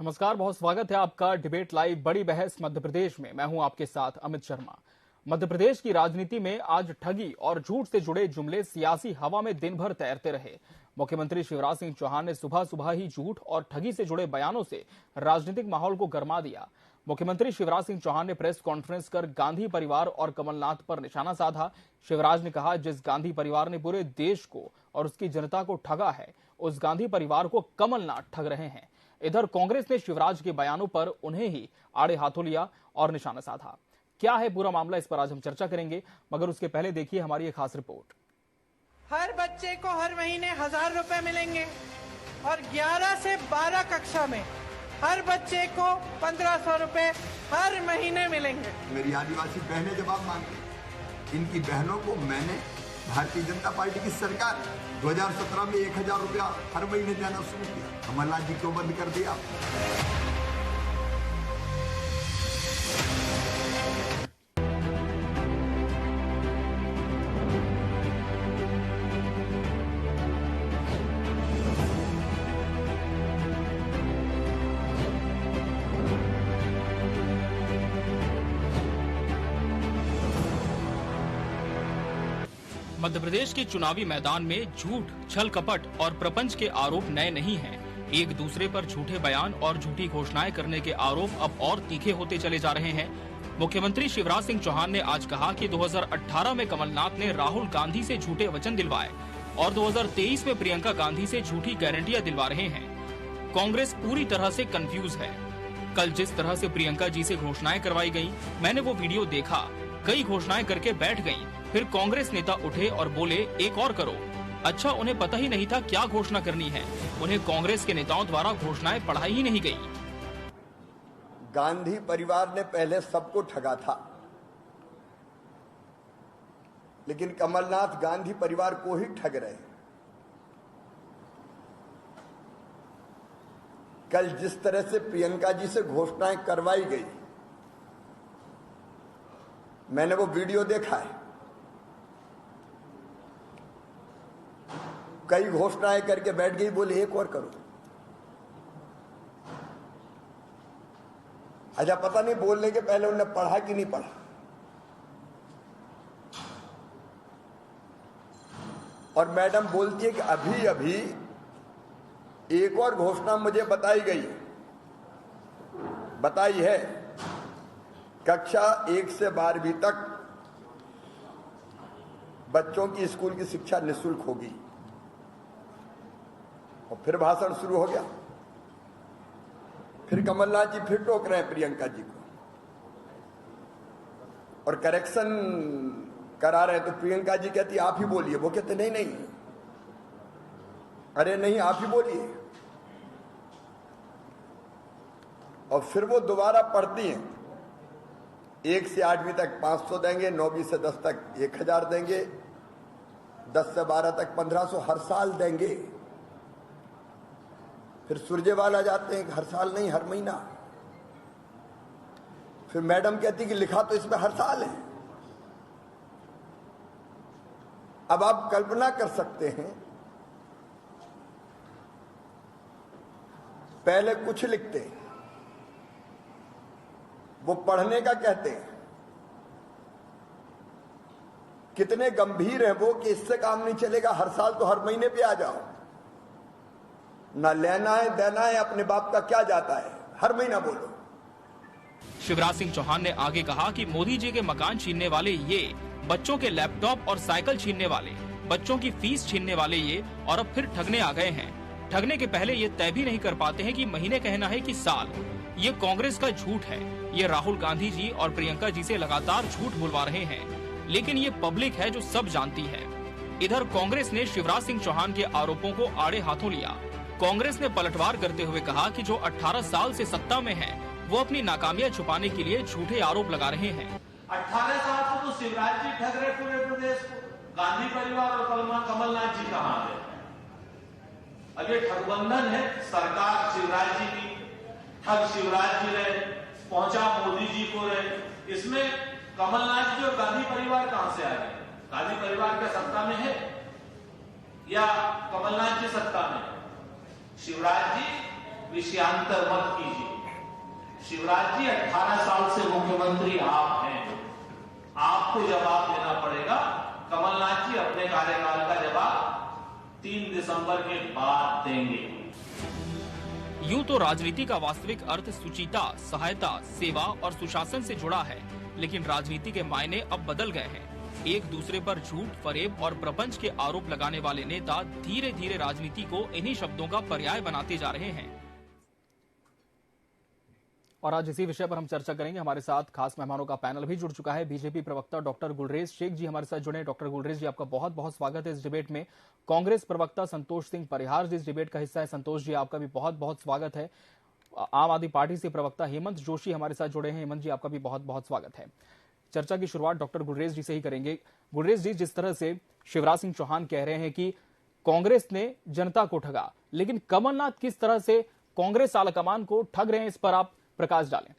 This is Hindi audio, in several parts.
नमस्कार, बहुत स्वागत है आपका डिबेट लाइव बड़ी बहस मध्य प्रदेश में। मैं हूं आपके साथ अमित शर्मा। मध्य प्रदेश की राजनीति में आज ठगी और झूठ से जुड़े जुमले सियासी हवा में दिन भर तैरते रहे। मुख्यमंत्री शिवराज सिंह चौहान ने सुबह सुबह ही झूठ और ठगी से जुड़े बयानों से राजनीतिक माहौल को गरमा दिया। मुख्यमंत्री शिवराज सिंह चौहान ने प्रेस कॉन्फ्रेंस कर गांधी परिवार और कमलनाथ पर निशाना साधा। शिवराज ने कहा, जिस गांधी परिवार ने पूरे देश को और उसकी जनता को ठगा है, उस गांधी परिवार को कमलनाथ ठग रहे हैं। इधर कांग्रेस ने शिवराज के बयानों पर उन्हें ही आड़े हाथों लिया और निशाना साधा। क्या है पूरा मामला, इस पर आज हम चर्चा करेंगे, मगर उसके पहले देखिए हमारी एक खास रिपोर्ट। हर बच्चे को हर महीने 1000 रुपए मिलेंगे और 11 से 12 कक्षा में हर बच्चे को 1500 रुपए हर महीने मिलेंगे। मेरी आदिवासी बहनें जवाब मांगती, इनकी बहनों को मैंने भारतीय जनता पार्टी की सरकार 2017 में 1000 रुपया हर महीने देना शुरू किया। कमलनाथ जी क्यों बंद कर दिया? मध्य प्रदेश के चुनावी मैदान में झूठ, छल कपट और प्रपंच के आरोप नए नहीं हैं। एक दूसरे पर झूठे बयान और झूठी घोषणाएं करने के आरोप अब और तीखे होते चले जा रहे हैं। मुख्यमंत्री शिवराज सिंह चौहान ने आज कहा कि 2018 में कमलनाथ ने राहुल गांधी से झूठे वचन दिलवाए और 2023 में प्रियंका गांधी से झूठी गारंटियां दिलवा रहे हैं। कांग्रेस पूरी तरह से कंफ्यूज है। कल जिस तरह से प्रियंका जी से घोषणाएं करवाई गयी, मैंने वो वीडियो देखा। कई घोषणाएं करके बैठ गयी, फिर कांग्रेस नेता उठे और बोले एक और करो। अच्छा, उन्हें पता ही नहीं था क्या घोषणा करनी है। उन्हें कांग्रेस के नेताओं द्वारा घोषणाएं पढ़ाई ही नहीं गई। गांधी परिवार ने पहले सबको ठगा था, लेकिन कमलनाथ गांधी परिवार को ही ठग रहे। कल जिस तरह से प्रियंका जी से घोषणाएं करवाई गई, मैंने वो वीडियो देखा है। कई घोषणाएं करके बैठ गई, बोले एक और करो। अच्छा, पता नहीं बोलने के पहले उन्होंने पढ़ा कि नहीं पढ़ा। और मैडम बोलती है कि अभी अभी एक और घोषणा मुझे बताई है, कक्षा 1 से 12वीं तक बच्चों की स्कूल की शिक्षा निःशुल्क होगी। और फिर भाषण शुरू हो गया। फिर कमलनाथ जी फिर टोक रहे हैं प्रियंका जी को और करेक्शन करा रहे हैं। तो प्रियंका जी कहती आप ही बोलिए। वो कहते नहीं नहीं, अरे नहीं आप ही बोलिए। और फिर वो दोबारा पढ़ती हैं, 1 से 8वीं तक 500 देंगे, 9वीं से 10 तक 1000 देंगे, 10 से 12 तक 1500 हर साल देंगे। फिर सुरजेवाला जाते हैं, हर साल नहीं हर महीना। फिर मैडम कहती कि लिखा तो इसमें हर साल है। अब आप कल्पना कर सकते हैं, पहले कुछ लिखते, वो पढ़ने का कहते हैं। कितने गंभीर हैं वो कि इससे काम नहीं चलेगा, हर साल तो हर महीने पे आ जाओ। ना लेना है देना है, अपने बाप का क्या जाता है, हर महीना बोलो। शिवराज सिंह चौहान ने आगे कहा कि मोदी जी के मकान छीनने वाले ये, बच्चों के लैपटॉप और साइकिल छीनने वाले, बच्चों की फीस छीनने वाले ये, और अब फिर ठगने आ गए हैं। ठगने के पहले ये तय भी नहीं कर पाते हैं कि महीने कहना है कि साल। ये कांग्रेस का झूठ है। ये राहुल गांधी जी और प्रियंका जी से लगातार झूठ बुलवा रहे हैं, लेकिन ये पब्लिक है जो सब जानती है। इधर कांग्रेस ने शिवराज सिंह चौहान के आरोपों को आड़े हाथों लिया। कांग्रेस ने पलटवार करते हुए कहा कि जो 18 साल से सत्ता में है, वो अपनी नाकामियां छुपाने के लिए झूठे आरोप लगा रहे हैं। 18 साल से तो शिवराज जी ठग रहे पूरे प्रदेश को। गांधी परिवार और कमलनाथ जी कहां गए? अब ये ठगबंधन है सरकार शिवराज जी की, ठग शिवराज जी रहे, पहुंचा मोदी जी को रहे। इसमें कमलनाथ जी और गांधी परिवार कहां से आ गए? गांधी परिवार क्या सत्ता में है या कमलनाथ जी सत्ता में? शिवराज जी विषयांतर मत कीजिए। शिवराज जी 18 साल से मुख्यमंत्री आप हैं, आपको जवाब देना पड़ेगा। कमलनाथ जी अपने कार्यकाल का जवाब 3 दिसंबर के बाद देंगे। यूं तो राजनीति का वास्तविक अर्थ सुचिता, सहायता, सेवा और सुशासन से जुड़ा है, लेकिन राजनीति के मायने अब बदल गए हैं। एक दूसरे पर झूठ, फरेब और प्रपंच के आरोप लगाने वाले नेता धीरे धीरे राजनीति को इन्हीं शब्दों का पर्याय बनाते जा रहे हैं। और आज इसी विषय पर हम चर्चा करेंगे। हमारे साथ खास मेहमानों का पैनल भी जुड़ चुका है। बीजेपी प्रवक्ता डॉक्टर गुलरेज शेख जी हमारे साथ जुड़े हैं। डॉक्टर गुलरेज जी, आपका बहुत बहुत स्वागत है इस डिबेट में। कांग्रेस प्रवक्ता संतोष सिंह परिहार जी इस डिबेट का हिस्सा है। संतोष जी, आपका भी बहुत बहुत स्वागत है। आम आदमी पार्टी से प्रवक्ता हेमंत जोशी हमारे साथ जुड़े हैं। हेमंत जी, आपका भी बहुत बहुत स्वागत है। चर्चा की शुरुआत डॉक्टर गुलरेज जी से ही करेंगे। गुलरेज जी, जिस तरह से शिवराज सिंह चौहान कह रहे हैं कि कांग्रेस ने जनता को ठगा, लेकिन कमलनाथ किस तरह से कांग्रेस आलाकमान को ठग रहे हैं, इस पर आप प्रकाश डालें।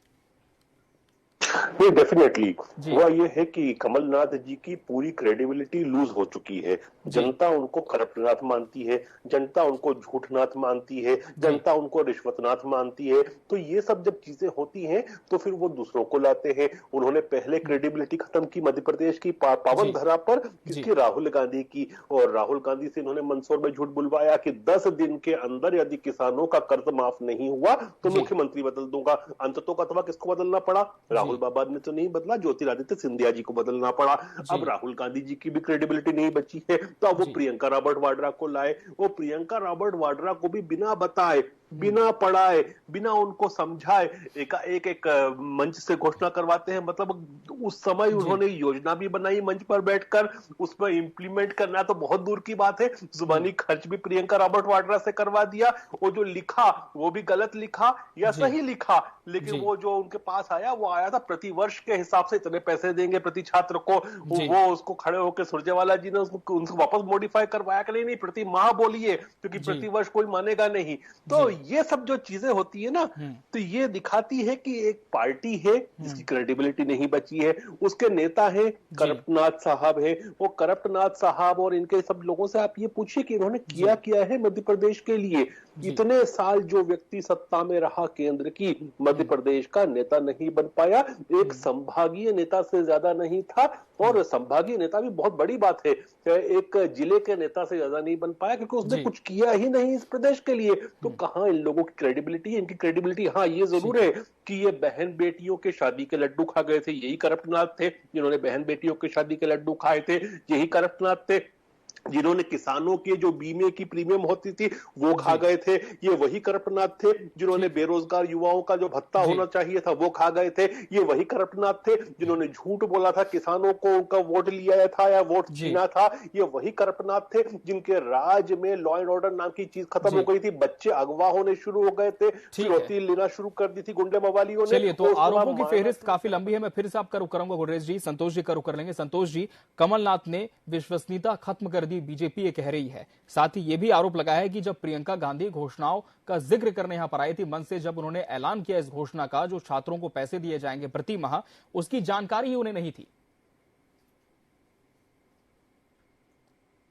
नहीं, डेफिनेटली हुआ ये है कि कमलनाथ जी की पूरी क्रेडिबिलिटी लूज हो चुकी है। जनता उनको करप्टनाथ मानती है, जनता उनको झूठनाथ मानती है, जनता उनको रिश्वतनाथ मानती है। तो ये सब जब चीजें होती हैं तो फिर वो दूसरों को लाते हैं। उन्होंने पहले क्रेडिबिलिटी खत्म की मध्य प्रदेश की पावन धरा पर, किसकी? राहुल गांधी की। और राहुल गांधी से इन्होंने मंदसौर में झूठ बुलवाया कि 10 दिन के अंदर यदि किसानों का कर्ज माफ नहीं हुआ तो मुख्यमंत्री बदल दूंगा। अंततः अथवा किसको बदलना पड़ा? राहुल बाबा ने तो नहीं बदला, ज्योतिरादित्य सिंधिया जी को बदलना पड़ा। अब राहुल गांधी जी की भी क्रेडिबिलिटी नहीं बची है, तो अब वो प्रियंका रॉबर्ट वाड्रा को लाए। वो प्रियंका रॉबर्ट वाड्रा को भी बिना बताए, बिना पढ़ाए, बिना उनको समझाए एक मंच से घोषणा करवाते हैं। मतलब उस समय उन्होंने योजना भी बनाई मंच पर बैठकर, उसमें इंप्लीमेंट करना तो बहुत दूर की बात है। जुबानी खर्च भी प्रियंका रॉबर्ट वाड्रा से करवा दिया। वो जो लिखा वो भी गलत लिखा या सही लिखा, लेकिन वो जो उनके पास आया वो आया था प्रति वर्ष के हिसाब से इतने पैसे देंगे प्रति छात्र को। वो उसको खड़े होकर सुरजेवाला जी ने उसको वापस मॉडिफाई करवाया कि नहीं प्रति माह बोलिए, क्योंकि प्रति वर्ष कोई मानेगा नहीं। तो ये सब जो चीजें होती है ना, तो ये दिखाती है कि एक पार्टी है जिसकी क्रेडिबिलिटी नहीं बची है, उसके नेता है करप्टनाथ साहब है। वो करप्टनाथ साहब और इनके सब लोगों से आप ये पूछिए कि इन्होंने किया है मध्य प्रदेश के लिए। इतने साल जो व्यक्ति सत्ता में रहा केंद्र की, मध्य प्रदेश का नेता नहीं बन पाया, एक संभागीय नेता से ज्यादा नहीं था। और संभागीय नेता भी बहुत बड़ी बात है, एक जिले के नेता से ज्यादा नहीं बन पाया, क्योंकि उसने कुछ किया ही नहीं इस प्रदेश के लिए। तो कहां इन लोगों की क्रेडिबिलिटी है? इनकी क्रेडिबिलिटी हाँ ये जरूर है कि ये बहन बेटियों के शादी के लड्डू खा गए थे, यही करप्टनाथ थे जिन्होंने बहन बेटियों के शादी के लड्डू खाए थे, यही करप्टनाथ थे जिन्होंने किसानों के जो बीमे की प्रीमियम होती थी वो खा गए थे, ये वही करप्टनाथ थे जिन्होंने बेरोजगार युवाओं का जो भत्ता होना चाहिए था वो खा गए थे, ये वही करप्टनाथ थे जिन्होंने झूठ बोला था किसानों को उनका वोट लिया था या वोट छीना था, ये वही करप्टनाथ थे जिनके राज में लॉ एंड ऑर्डर नाम की चीज खत्म हो गई थी, बच्चे अगवा होने शुरू हो गए थे, फिरौती लेना शुरू कर दी थी गुंडे मवालियों ने। चलिए, तो आरोपों की फेहरिस्त काफी लंबी है। मैं फिर से आपका रुख करूंगा गुलरेज जी, संतोष जी का रुख कर लेंगे। संतोष जी, कमलनाथ ने विश्वसनीयता खत्म कर दी, बीजेपी ये कह रही है। साथ ही ये भी आरोप लगाया है कि जब प्रियंका गांधी घोषणाओं का जिक्र करने यहां पर आई थी मंच से, जब उन्होंने ऐलान किया इस घोषणा का, जो छात्रों को पैसे दिए जाएंगे प्रति माह, उसकी जानकारी ही उन्हें नहीं थी।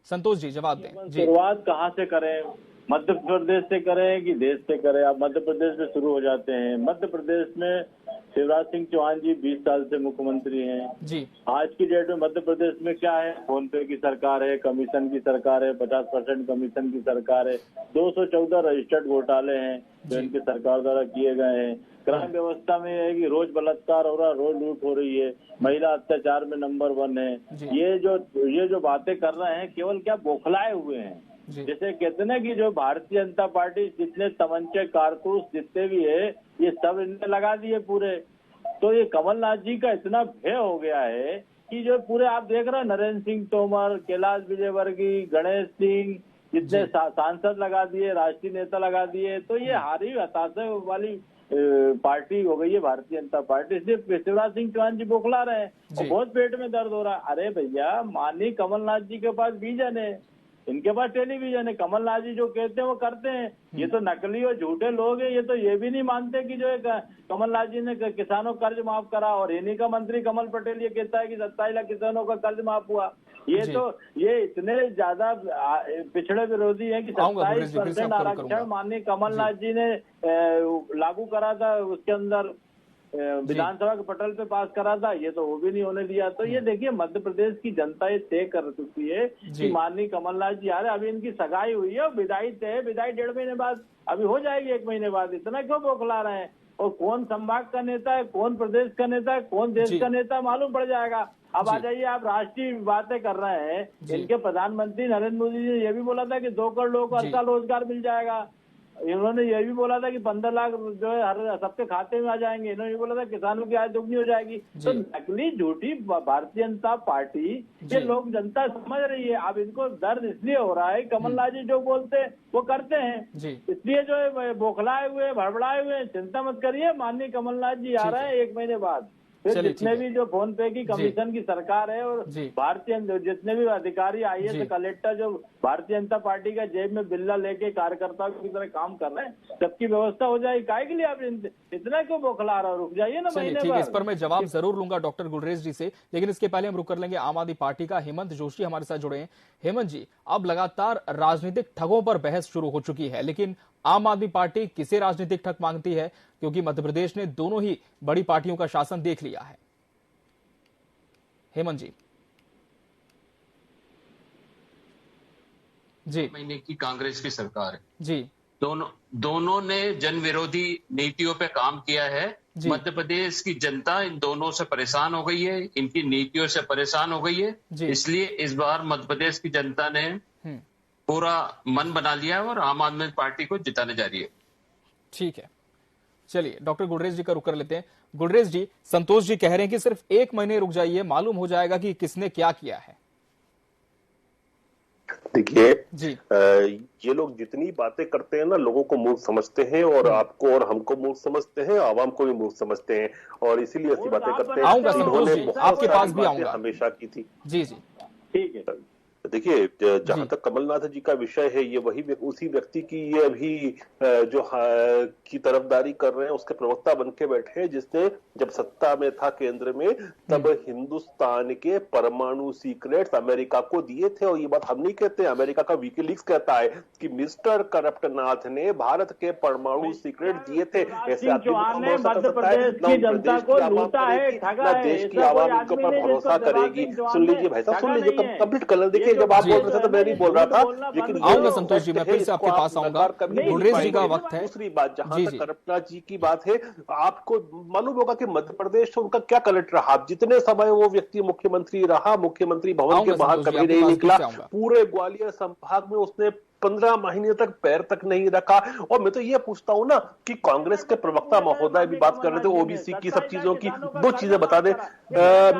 संतोष जी जवाब दें। शुरुआत कहां से करें? मध्य प्रदेश से करें कि देश से करें? आप मध्य प्रदेश में शुरू हो जाते हैं। मध्य प्रदेश में शिवराज सिंह चौहान जी 20 साल से मुख्यमंत्री हैं जी। आज की डेट में मध्य प्रदेश में क्या है? फोन पे की सरकार है, कमीशन की सरकार है, 50% कमीशन की सरकार है, 214 रजिस्टर्ड घोटाले हैं जो इनकी सरकार द्वारा किए गए हैं। क्राइम व्यवस्था में है कि रोज बलात्कार हो रहा, रोज लूट हो रही है, महिला अत्याचार में नंबर 1 है। ये जो बातें कर रहे हैं केवल क्या बौखलाए हुए हैं। जैसे कहते ना कि जो भारतीय जनता पार्टी जितने तमंचे कारतूस जितने भी है ये सब इनने लगा दिए पूरे। तो ये कमलनाथ जी का इतना भय हो गया है कि जो पूरे आप देख रहे हैं नरेंद्र सिंह तोमर, कैलाश विजयवर्गीय, गणेश सिंह, जितने सांसद लगा दिए, राष्ट्रीय नेता लगा दिए। तो ये हारी हताशा वाली पार्टी हो गई है भारतीय जनता पार्टी। इसलिए शिवराज सिंह चौहान जी बौखला रहे हैं और बहुत पेट में दर्द हो रहा है। अरे भैया, माननीय कमलनाथ जी के पास विजन है, इनके पास टेलीविजन है, कमलनाथ जी जो कहते हैं वो करते हैं। ये तो नकली और झूठे लोग हैं, ये तो ये भी नहीं मानते कि जो कमलनाथ जी ने किसानों का कर्ज माफ करा, और इन्हीं का मंत्री कमल पटेल ये कहता है कि 27 लाख किसानों का कर्ज माफ हुआ। ये इतने ज्यादा पिछड़े विरोधी हैं कि 27% आरक्षण माननीय कमलनाथ जी ने लागू करा था, उसके अंदर विधानसभा के पटल पे पास करा था, ये तो वो भी नहीं होने दिया। तो ये देखिए मध्य प्रदेश की जनता ये तय कर चुकी है कि माननीय कमलनाथ जी आ रहे। अभी इनकी सगाई हुई है, विदाई तय है, विदाई 1.5 महीने बाद अभी हो जाएगी, 1 महीने बाद। इतना क्यों बौखला रहे हैं? और कौन संभाग का नेता है, कौन प्रदेश का नेता है, कौन देश का नेता मालूम पड़ जाएगा। अब आ जाइए, आप राष्ट्रीय बातें कर रहे हैं। इनके प्रधानमंत्री नरेंद्र मोदी जी ने यह भी बोला था कि 2 करोड़ लोगों को हर साल रोजगार मिल जाएगा। इन्होंने ये भी बोला था कि 15 लाख जो है हर सबके खाते में आ जाएंगे। इन्होंने ये बोला था किसानों की आय दोगुनी हो जाएगी। तो नकली झूठी भारतीय जनता पार्टी ये लोग जनता समझ रही है। अब इनको दर्द इसलिए हो रहा है, कमलनाथ जी जो बोलते हैं वो करते हैं, इसलिए जो है बौखलाए हुए भड़बड़ाए हुए। चिंता मत करिए, माननीय कमलनाथ जी आ रहे हैं 1 महीने बाद। जितने भी जो फोन पे की कमीशन की सरकार है और भारतीय जितने भी अधिकारी IAS कलेक्टर जो भारतीय जनता पार्टी का जेब में बिल्ला लेके कार्यकर्ताओं की तरह काम कर रहे हैं, सबकी व्यवस्था हो जाएगी। काहे के लिए आप इतना क्यों बौखला रहे हो? रुक जाइए ना महीने भर। इस पर मैं जवाब जरूर लूंगा डॉक्टर गुलरेज जी से, लेकिन इसके पहले हम रुक कर लेंगे आम आदमी पार्टी का हेमंत जोशी हमारे साथ जुड़े हैं। हेमंत जी, अब लगातार राजनीतिक ठगों पर बहस शुरू हो चुकी है, लेकिन आम आदमी पार्टी किसे राजनीतिक ठग मांगती है? क्योंकि मध्य प्रदेश ने दोनों ही बड़ी पार्टियों का शासन देख लिया है। हेमंत जी। जी, महीने की कांग्रेस की सरकार है जी, दोनों ने जन विरोधी नीतियों पे काम किया है। मध्य प्रदेश की जनता इन दोनों से परेशान हो गई है, इनकी नीतियों से परेशान हो गई है। इसलिए इस बार मध्य प्रदेश की जनता ने पूरा मन बना लिया है और आम आदमी पार्टी को जिताने जा रही है। ठीक है, चलिए डॉक्टर गुलरेज जी का रुक कर लेते हैं। गुलरेज जी, संतोष जी कह रहे हैं कि सिर्फ 1 महीने रुक जाइए, मालूम हो जाएगा कि किसने क्या किया है। देखिए ये लोग जितनी बातें करते हैं ना, लोगों को मूर्ख समझते हैं और आपको और हमको मूर्ख समझते हैं, आवाम को भी मूर्ख समझते हैं और इसीलिए ऐसी बातें करते हैं। आऊंगा संतोष जी, आपके पास भी आऊंगा। हमेशा की थी। जी जी, ठीक है। देखिए, जहां तक कमलनाथ जी का विषय है, ये वही उसी व्यक्ति की ये अभी जो की तरफदारी कर रहे हैं, उसके प्रवक्ता बन के बैठे हैं, जिसने जब सत्ता में था केंद्र में तब हिंदुस्तान के परमाणु सीक्रेट्स अमेरिका को दिए थे। और ये बात हम नहीं कहते, अमेरिका का विकीलीक्स कहता है कि मिस्टर करप्टनाथ ने भारत के परमाणु सीक्रेट दिए थे। ऐसे मध्य प्रदेश की जनता को लूटा है, ठगा है, देश की आवाम इनके ऊपर भरोसा करेगी। सुन लीजिए भाई साहब, सुन लीजिए, कंप्लीट कर लें। देखिए, जब आप बोल रहे थे तो मैं नहीं बोल रहा था, लेकिन आऊंगा संतोष जी, मैं फिर से आपके पास आऊंगा। गुलरेज जी का वक्त है। दूसरी बात, जहां तक करप्टनाथ जी की बात है, आपको मालूम होगा कि मध्य प्रदेश से उनका क्या कलेक्ट रहा। जितने समय वो व्यक्ति मुख्यमंत्री रहा, मुख्यमंत्री भवन के बाहर कभी नहीं निकला। पूरे ग्वालियर संभाग में उसने 15 महीने तक पैर तक नहीं रखा। और मैं तो ये पूछता हूं ना कि कांग्रेस के प्रवक्ता महोदय भी बात कर रहे थे ओबीसी की, सब चीजों की। 2 चीजें बता दें,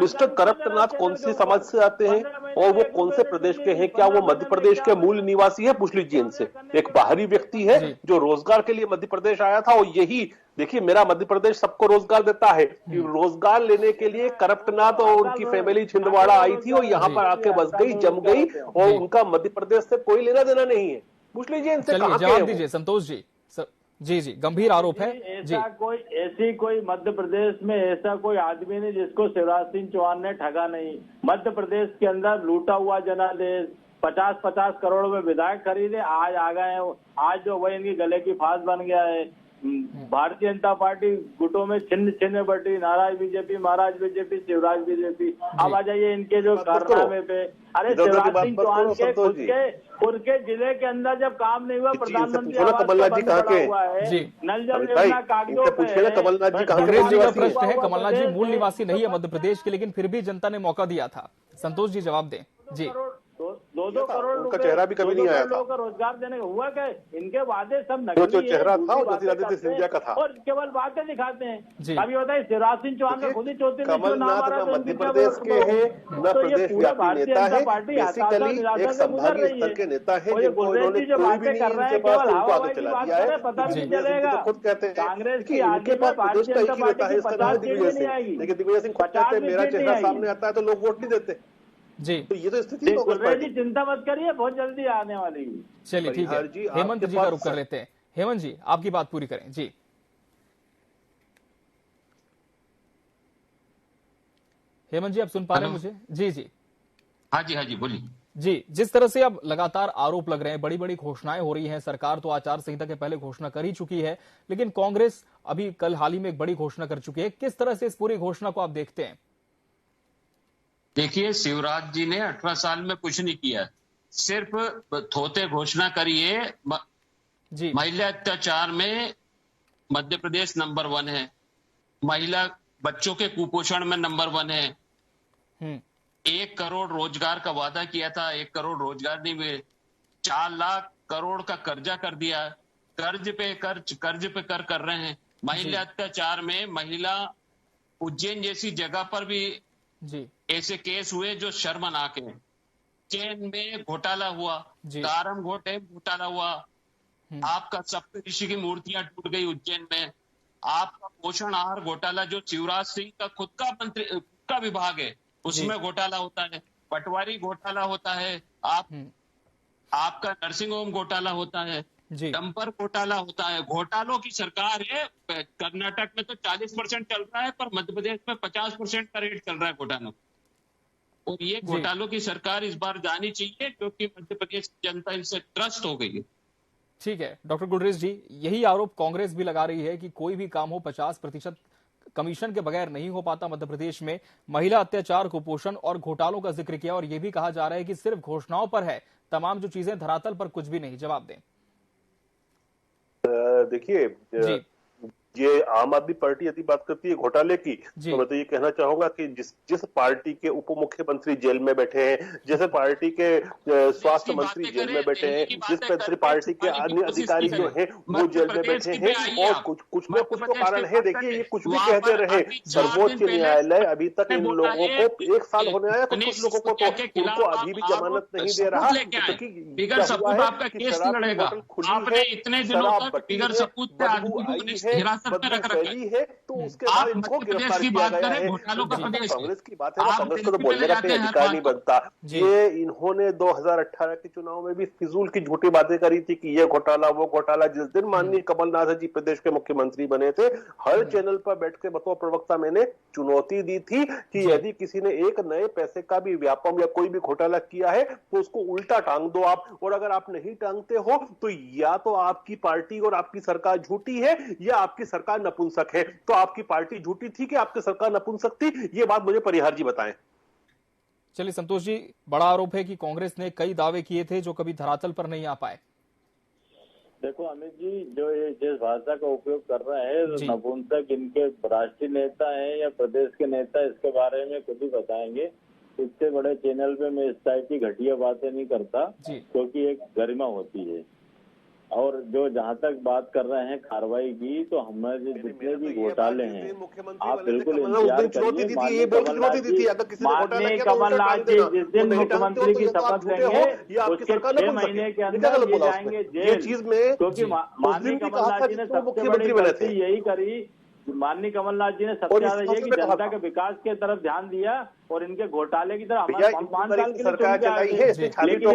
मिस्टर करप्टनाथ कौन सी समाज से आते हैं और वो कौन से प्रदेश के हैं? क्या वो मध्य प्रदेश के मूल निवासी है? पूछ लीजिए इनसे। एक बाहरी व्यक्ति है जो रोजगार के लिए मध्य प्रदेश आया था। और यही देखिए, मेरा मध्य प्रदेश सबको रोजगार देता है। रोजगार लेने के लिए करप्टनाथ और उनकी फैमिली छिंदवाड़ा आई थी और यहाँ पर आके बस गई, जम गई, और उनका मध्य प्रदेश से कोई लेना देना नहीं है। पूछ लीजिए इनसे। जवाब दीजिए संतोष जी। जी जी, गंभीर आरोप है। ऐसी कोई मध्य प्रदेश में ऐसा कोई आदमी नहीं जिसको शिवराज सिंह चौहान ने ठगा नहीं। मध्य प्रदेश के अंदर लूटा हुआ जनादेश, 50-50 करोड़ में विधायक खरीदे, आज आ गए हैं। आज जो वही इनकी गले की फांस बन गया है। भारतीय जनता पार्टी गुटों में छिन्न छिन्न बटी, नाराज बीजेपी, महाराज बीजेपी, शिवराज बीजेपी। अब आ जाइए इनके जो कारनामे पे। अरे शिवराज सिंह चौहान के खुद के जिले के अंदर जब काम नहीं हुआ, प्रधानमंत्री कमलनाथ जी कहाँ के हुआ है, नल जल योजना कागजों पे। कमलनाथ जी कहाँ का प्रश्न है। कमलनाथ जी मूल निवासी नहीं है मध्य प्रदेश के, लेकिन फिर भी जनता ने मौका दिया था। संतोष जी जवाब दें। जी, 2 करोड़ उनका चेहरा भी कभी नहीं आया था। लोगों का रोजगार देने का हुआ क्या? इनके वादे सब नकली जो चेहरा था वो ज्योतिरादित्य सिंधिया का था और केवल बातें दिखाते हैं। अभी बताइए, शिवराज सिंह चौहान का खुद ही चौथे कमलनाथ न मध्य प्रदेश के हैं, न प्रदेश व्यापी नेता है, बेसिकली एक संभागीय स्तर के नेता है, जिनको इन्होंने कोई भी नहीं उनके पास, उनको आगे चला दिया है। पता नहीं चलेगा। खुद कहते हैं कांग्रेस की उनके पास प्रदेश का एक ही नेता है, इसका नाम दिग्विजय सिंह। लेकिन दिग्विजय सिंह खुद कहते हैं मेरा चेहरा सामने आता है तो लोग वोट नहीं देते। जी, तो ये तो स्थिति है। चिंता मत करिए, बहुत जल्दी आने वाली है। चलिए ठीक है, हेमंत जी का रुख कर लेते हैं। हेमंत जी, आपकी बात पूरी करें। जी, हेमंत जी आप सुन पा रहे हैं मुझे? जी जी, हाँ जी बोलिए। जी, जिस तरह से अब लगातार आरोप लग रहे हैं, बड़ी बड़ी घोषणाएं हो रही हैं, सरकार तो आचार संहिता के पहले घोषणा कर ही चुकी है, लेकिन कांग्रेस अभी कल हाल ही में एक बड़ी घोषणा कर चुकी है। किस तरह से इस पूरी घोषणा को आप देखते हैं? देखिए, शिवराज जी ने 18 साल में कुछ नहीं किया, सिर्फ थोते घोषणा करी है। जी, महिला अत्याचार में मध्य प्रदेश नंबर 1 है, महिला बच्चों के कुपोषण में नंबर 1 है। 1 करोड़ रोजगार का वादा किया था, 1 करोड़ रोजगार नहीं हुए। 4 लाख करोड़ का कर्जा कर दिया, कर्ज पे कर कर रहे हैं। महिला अत्याचार में महिला उज्जैन जैसी जगह पर भी ऐसे केस हुए जो शर्मनाक है। उज्जैन में घोटाला हुआ, दारम घोटाला हुआ, आपका सप्तऋषि की मूर्तियां टूट गई उज्जैन में, आपका पोषण आहार घोटाला जो शिवराज सिंह का खुद का विभाग है उसमें घोटाला होता है, पटवारी घोटाला होता है, आपका नर्सिंग होम घोटाला होता है, डंपर घोटाला होता है। घोटालों की सरकार है। कर्नाटक में तो 40% चल रहा है, पर मध्य प्रदेश में 50% का रेट चल रहा है घोटालों। और ये घोटालों की सरकार इस बार जानी चाहिए, क्योंकि मध्य प्रदेश की जनता इनसे त्रस्त हो गई है। ठीक है डॉक्टर गुलरेज जी, यही आरोप कांग्रेस भी लगा रही है कि कोई भी काम हो 50% कमीशन के बगैर नहीं हो पाता मध्य प्रदेश में। महिला अत्याचार, कुपोषण और घोटालों का जिक्र किया और यह भी कहा जा रहा है कि सिर्फ घोषणाओं पर है, तमाम जो चीजें धरातल पर कुछ भी नहीं। जवाब दें। देखिए, ये आम आदमी पार्टी यदि बात करती है घोटाले की, तो मैं तो ये कहना चाहूंगा कि जिस पार्टी के उप मुख्यमंत्री जेल में बैठे हैं, जैसे पार्टी के स्वास्थ्य मंत्री जेल में बैठे हैं, जिस पार्टी के अन्य अधिकारी जो हैं वो जेल में बैठे हैं, और कुछ न कुछ तो कारण है। देखिए, ये कुछ भी कहते रहे, सर्वोच्च न्यायालय अभी तक इन लोगों को 1 साल होने आया, तो कुछ लोगों को तो उनको अभी भी जमानत नहीं दे रहा, क्योंकि होटल खुली है, शराब बदबू आई है, फैली है, तो उसके बाद इनको गिरफ्तार किया गया है। कांग्रेस की बात है ना, कांग्रेस को तो बोलने का कोई अधिकार नहीं बनता। ये इन्होंने 2018 के चुनाव में भी फिजूल की झूठी बातें करी थी कि ये घोटाला वो घोटाला। जिस दिन माननीय कमलनाथ जी प्रदेश के मुख्यमंत्री बने थे, हर चैनल पर बैठ के बतौर प्रवक्ता मैंने चुनौती दी थी कि यदि किसी ने एक नए पैसे का भी व्यापम या कोई भी घोटाला किया है तो उसको उल्टा टांग दो आप, और अगर आप नहीं टांगते हो तो या तो आपकी पार्टी और आपकी सरकार झूठी है या आपकी सरकार नपुंसक है। तो आपकी पार्टी झूठी थी कि आपकी सरकार नपुंसक थी, ये बात मुझे परिहार जी बताएं। चलिए संतोष जी, बड़ा आरोप है कि कांग्रेस ने कई दावे किए थे जो कभी धरातल पर नहीं आ पाए। देखो अमित जी, जो ये जिस भाषा का उपयोग कर रहे हैं, तो नपुंसक इनके राष्ट्रीय नेता हैं या प्रदेश के नेता, इसके बारे में खुद ही बताएंगे। इतने बड़े चैनल पे मैं इस टाइप की घटिया बातें नहीं करता, क्योंकि एक गरिमा होती है। और जो जहाँ तक बात कर रहे हैं कार्रवाई की, तो हमारे जितने भी घोटाले हैं, आप बिल्कुल इंतजार करिए। माननीय कमलनाथ जी जिस दिन मुख्यमंत्री की शपथ लेंगे, उसके 6 महीने के अंदर ये जाएंगे जेल, क्योंकि माननीय कमलनाथ जी ने सबसे बड़ी गलती यही करी। माननीय कमलनाथ जी ने सबसे ज्यादा ये कि जनता के विकास के तरफ ध्यान दिया और इनके घोटाले की तरफ हमारे 5 साल की सरकार चलाई है, लेकिन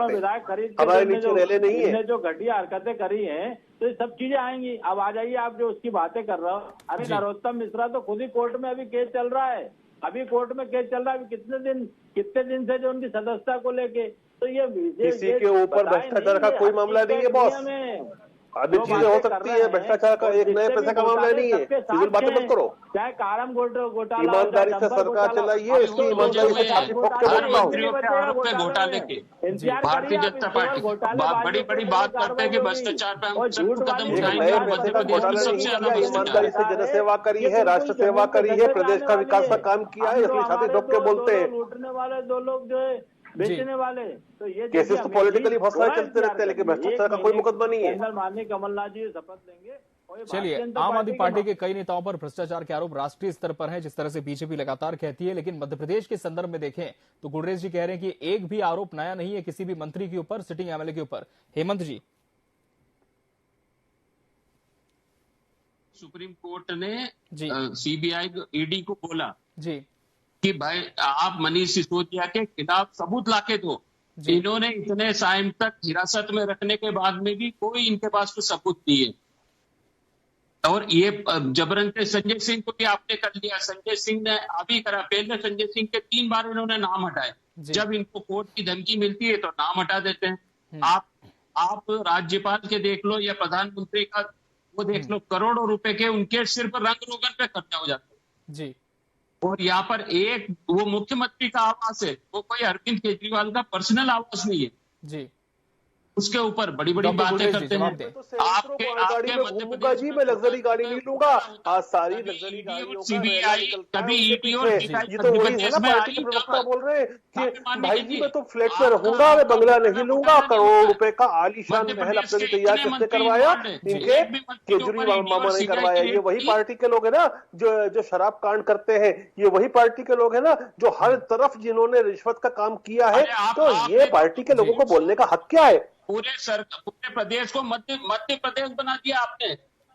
विधायक खरीद के इन्होंने जो घटिया हरकतें करी हैं, तो ये सब चीजें आएंगी। अब आ जाइए, आप जो उसकी बातें कर रहे हो, अरे नरोत्तम मिश्रा तो खुद ही कोर्ट में अभी केस चल रहा है, अभी कोर्ट में केस चल रहा है। कितने दिन से जो उनकी सदस्यता को लेके, तो ये किसी के ऊपर भ्रष्टाचार का कोई मामला नहीं है बॉस। आदि चीजें हो सकती है, भ्रष्टाचार का एक नए पैसे का मामला नहीं है। सिविल बातें मत करो, चाहे कारम घोटाला ईमानदारी से सरकार चलाइए, इसकी ईमानदारी से छाती ठोक के घोटाले के भारतीय जनता पार्टी बड़ी बड़ी बात करते हैं कि भ्रष्टाचार पे हम सख्त कदम उठाएंगे। मध्य प्रदेश में सबसे ज्यादा ईमानदारी से जनसेवा करी है, राष्ट्र सेवा करी है, प्रदेश का विकास का काम किया है, इसलिए छाती ठोक के बोलते हैं। लूटने वाले 2 लोग जो है बेचने वाले, तो ये केसेस तो पॉलिटिकली बहुत सारे चलते रहते हैं, लेकिन भ्रष्टाचार का कोई मुकदमा नहीं है। माननीय कमलनाथ जी शपथ लेंगे। चलिए, आम आदमी पार्टी के कई नेताओं पर भ्रष्टाचार के आरोप राष्ट्रीय स्तर पर हैं, जिस तरह से बीजेपी लगातार कहती है, लेकिन मध्य प्रदेश के संदर्भ में देखें तो गुलरेज जी कह रहे हैं कि एक भी आरोप नया नहीं है किसी भी मंत्री के ऊपर, सिटिंग एमएलए के ऊपर। हेमंत जी, सुप्रीम कोर्ट ने सीबीआई ईडी को बोला जी कि भाई आप मनीष सिसोदिया के खिलाफ सबूत लाके दो। इन्होंने इतने टाइम तक हिरासत में रखने के बाद में भी कोई इनके पास तो सबूत नहीं है। और ये जबरन से संजय सिंह को भी आपने कर लिया। संजय सिंह ने अभी करा, पहले संजय सिंह के 3 बार इन्होंने नाम हटाए। जब इनको कोर्ट की धमकी मिलती है तो नाम हटा देते हैं। आप राज्यपाल के देख लो या प्रधानमंत्री का वो देख लो, करोड़ों रुपए के उनके सिर पर रंग रोगन पे खर्चा हो जाता है जी। और यहाँ पर एक वो मुख्यमंत्री का आवास है, वो कोई अरविंद केजरीवाल का पर्सनल आवास नहीं है जी। उसके ऊपर बड़ी बड़ी बातें करते हैं। गाड़ी में घूमूंगा जी, मैं लग्जरी गाड़ी नहीं लूंगा। आज सारी लग्जरी गाड़ियों सीबीआई कभी ईडी और ये तो वही है ना, पार्टी के प्रवक्ता बोल रहे हैं कि भाई जी मैं तो फ्लैट में रहूंगा, मैं बंगला नहीं लूंगा। करोड़ों रुपए का आलीशान महल अपने लिए तैयार किसने करवाया? इनके केजरीवाल मामा ने करवाया। ये वही पार्टी के लोग है ना जो शराब कांड करते हैं, ये वही पार्टी के लोग है ना जो हर तरफ जिन्होंने रिश्वत का काम किया है। तो ये पार्टी के लोगों को बोलने का हक क्या है? पूरे प्रदेश को मध्य प्रदेश बना दिया आपने।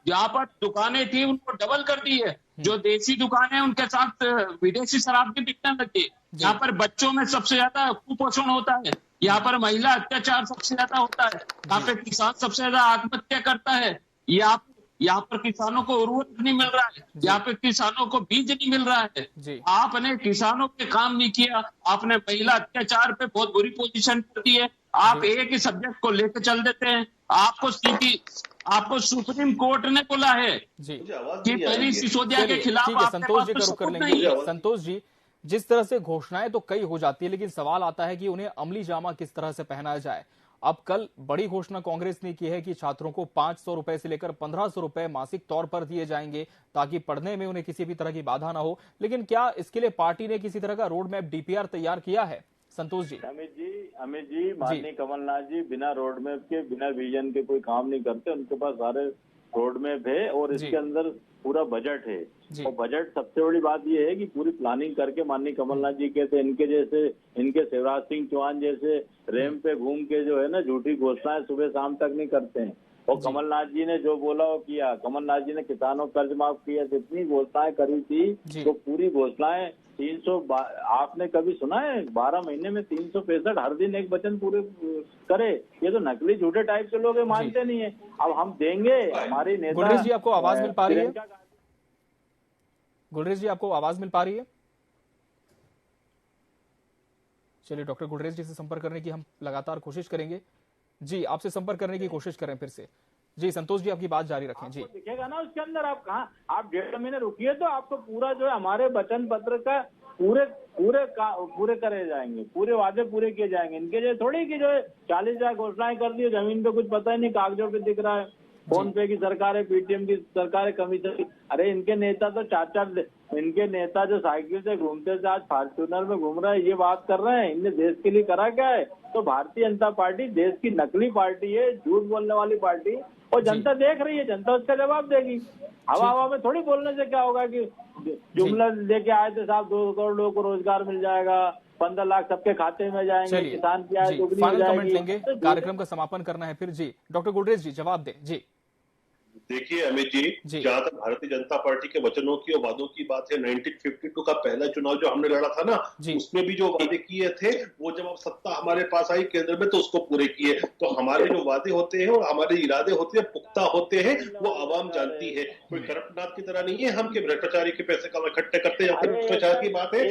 जहाँ पर दुकानें थी उनको डबल कर दी है। जो देसी दुकानें उनके साथ विदेशी शराब भी बिकने लगी। यहाँ पर बच्चों में सबसे ज्यादा कुपोषण होता है, यहाँ पर महिला अत्याचार सबसे ज्यादा होता है, यहाँ पे किसान सबसे ज्यादा आत्महत्या करता है, यहाँ पर किसानों को उर्वरक नहीं मिल रहा है, यहाँ पे किसानों को बीज नहीं मिल रहा है। आपने किसानों पे काम नहीं किया, आपने महिला अत्याचार पे बहुत बुरी पोजीशन कर दी है। आप एक ही सब्जेक्ट को लेकर चल देते हैं। आपको सुप्रीम कोर्ट ने बोला है कि पहली सिसोदिया के खिलाफ संतोष जी का रुख कर लेंगे। संतोष जी, जिस तरह से घोषणाएं तो कई हो जाती है, लेकिन सवाल आता है कि उन्हें अमली जामा किस तरह से पहनाया जाए। अब कल बड़ी घोषणा कांग्रेस ने की है कि छात्रों को 500 रुपए से लेकर 1500 रुपए मासिक तौर पर दिए जाएंगे ताकि पढ़ने में उन्हें किसी भी तरह की बाधा ना हो। लेकिन क्या इसके लिए पार्टी ने किसी तरह का रोड मैप, डीपीआर तैयार किया है? संतोष जी। अमित जी माननीय कमलनाथ जी बिना रोड मैप के, बिना विजन के कोई काम नहीं करते। उनके पास सारे रोड मैप है और इसके अंदर पूरा बजट है। और बजट सबसे बड़ी बात यह है कि पूरी प्लानिंग करके माननीय कमलनाथ जी कहते हैं, इनके शिवराज सिंह चौहान जैसे रेम पे घूम के जो है ना झूठी घोषणाएं सुबह शाम तक नहीं करते हैं। और कमलनाथ जी ने जो बोला वो किया। कमलनाथ जी ने किसानों कर्ज माफ किया, जितनी घोषणाएं करी थी तो पूरी घोषणाएं 300 आपने कभी सुना है 12 महीने में 365 हर दिन एक वचन पूरे करे? ये तो नकली झूठे टाइप के लोग मानते नहीं है। अब हम देंगे। हमारी नेता गुलरेज जी आपको आवाज मिल पा रही है? गुलरेज जी आपको आवाज मिल पा रही है? चलिए डॉक्टर गुलरेज जी से संपर्क करने की हम लगातार कोशिश करेंगे। जी, आपसे संपर्क करने की कोशिश करें फिर से। जी संतोष जी, आपकी बात जारी रखें। जी दिखेगा ना उसके अंदर। आप कहाँ, आप 1.5 महीने रुकिए तो आपको पूरा जो है हमारे वचन पत्र का पूरे करे जाएंगे, पूरे वादे पूरे किए जाएंगे। इनके जो थोड़ी कि जो है 40,000 घोषणाएं कर दी, जमीन पे कुछ पता ही नहीं, कागजों पे दिख रहा है। फोन पे की सरकार है, पीटीएम की सरकार है, कमीशन की। अरे इनके नेता तो इनके नेता जो साइकिल से घूमते थे आज फॉर्च्यूनर में घूम रहा है, ये बात कर रहे हैं। इनने देश के लिए करा क्या है? तो भारतीय जनता पार्टी देश की नकली पार्टी है, झूठ बोलने वाली पार्टी। और जनता देख रही है, जनता उसका जवाब देगी। हवा में थोड़ी बोलने से क्या होगा कि जुमला लेके आए थे साहब 2 करोड़ लोगों को रोजगार मिल जाएगा, 15 लाख सबके खाते में जाएंगे, किसान की आय दुगनी हो जाएगी। लेंगे, कार्यक्रम का समापन करना है फिर। जी डॉक्टर गुलरेज जी जवाब दें। जी देखिए अमित जी, जहां तक भारतीय जनता पार्टी के वचनों की और वादों की बात है, 1952 का पहला चुनाव जो हमने लड़ा था ना, उसमें भी जो वादे किए थे वो जब अब सत्ता हमारे पास आई केंद्र में तो उसको पूरे किए। तो हमारे जो वादे होते हैं और हमारे इरादे होते हैं पुख्ता होते हैं, वो आवाम जानती है। कोई करप्टनाथ की तरह नहीं है हम कि भ्रष्टाचारी के पैसे कम इकट्ठे करते हैं या फिर भ्रष्टाचार की बात है।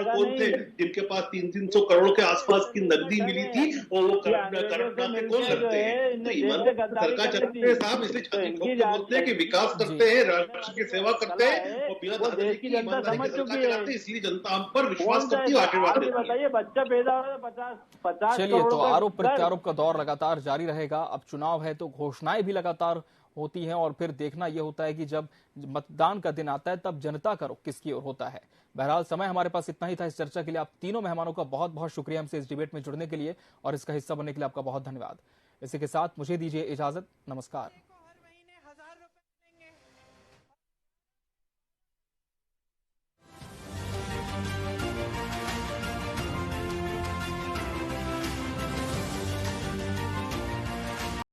कौन थे जिनके पास 300 करोड़ के आसपास की नकदी मिली थी और वो करप्टनाथ में कौन लगते हैं? सरकार चलते हैं साहब, इसलिए बोलते हैं कि विकास करते हैं, राष्ट्र की सेवा करते हैं और बिना देश की जनता समझ चुकी है, इसलिए जनता हम पर विश्वास करती है, आशीर्वाद देती है। बताइए बच्चा पैदा हो 50 चलिए, तो आरोप प्रत्यारोप का दौर लगातार जारी रहेगा। अब चुनाव है तो घोषणाएं भी लगातार होती हैं और फिर देखना यह होता है कि जब मतदान का दिन आता है तब जनता का रुख किसकी ओर होता है। बहरहाल समय हमारे पास इतना ही था इस चर्चा के लिए। आप तीनों मेहमानों का बहुत बहुत शुक्रिया हमसे इस डिबेट में जुड़ने के लिए और इसका हिस्सा बनने के लिए आपका बहुत धन्यवाद। इसी के साथ मुझे दीजिए इजाजत। नमस्कार।